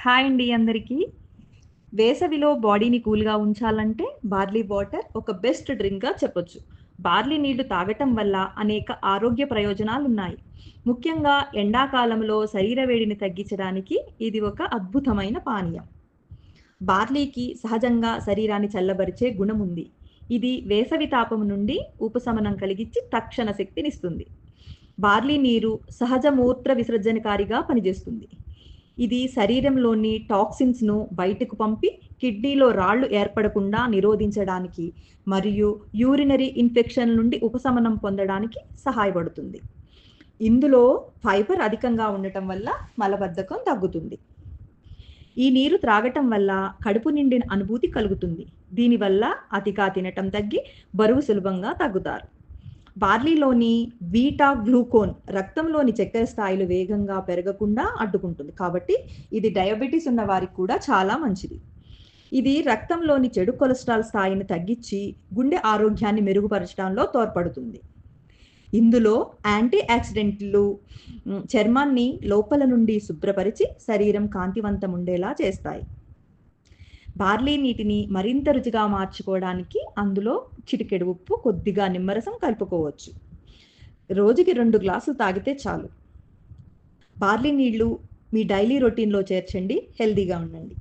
Hi అండి అందరికీ. వేసవిలో బాడీని కూల్‌గా ఉంచాలంటే బార్లీ వాటర్ ఒక బెస్ట్ డ్రింక్‌గా చెప్పొచ్చు. బార్లీ నీళ్లు తాగటం వల్ల అనేక ఆరోగ్య ప్రయోజనాలున్నాయి. ముఖ్యంగా ఎండాకాలంలో శరీర వేడిని తగ్గించడానికి ఇది ఒక అద్భుతమైన పానీయం. బార్లీకి సహజంగా శరీరాన్ని చల్లబరిచే గుణం ఉంది. ఇది వేసవి తాపం నుండి ఉపశమనం కలిగించి తక్షణ శక్తినిస్తుంది. బార్లీ నీరు సహజ మూత్ర విసర్జనకారిగా పనిచేస్తుంది. ఇది శరీరంలోని టాక్సిన్స్‌ను బయటకు పంపి కిడ్నీలో రాళ్లు ఏర్పడకుండా నిరోధించడానికి మరియు యూరినరీ ఇన్ఫెక్షన్ నుండి ఉపశమనం పొందడానికి సహాయపడుతుంది. ఇందులో ఫైబర్ అధికంగా ఉండటం వల్ల మలబద్ధకం తగ్గుతుంది. ఈ నీరు త్రాగటం వల్ల కడుపు నిండిన అనుభూతి కలుగుతుంది. దీనివల్ల అతిగా తినటం తగ్గి బరువు సులభంగా తగ్గుతారు. బార్లీలోని బీటా గ్లూకోన్ రక్తంలోని చక్కెర స్థాయిలు వేగంగా పెరగకుండా అడ్డుకుంటుంది. కాబట్టి ఇది డయాబెటిస్ ఉన్న వారికి కూడా చాలా మంచిది. ఇది రక్తంలోని చెడు కొలెస్ట్రాల్ స్థాయిని తగ్గించి గుండె ఆరోగ్యాన్ని మెరుగుపరచడంలో తోడ్పడుతుంది. ఇందులో యాంటీ ఆక్సిడెంట్లు చర్మాన్ని లోపల నుండి శుభ్రపరిచి శరీరం కాంతివంతం ఉండేలా చేస్తాయి. బార్లీ నీటిని మరింత రుచిగా మార్చుకోవడానికి అందులో చిటికెడు ఉప్పు, కొద్దిగా నిమ్మరసం కలుపుకోవచ్చు. రోజుకి 2 గ్లాసులు తాగితే చాలు. బార్లీ నీళ్లు మీ డైలీ రొటీన్‌లో చేర్చండి. హెల్తీగా ఉండండి.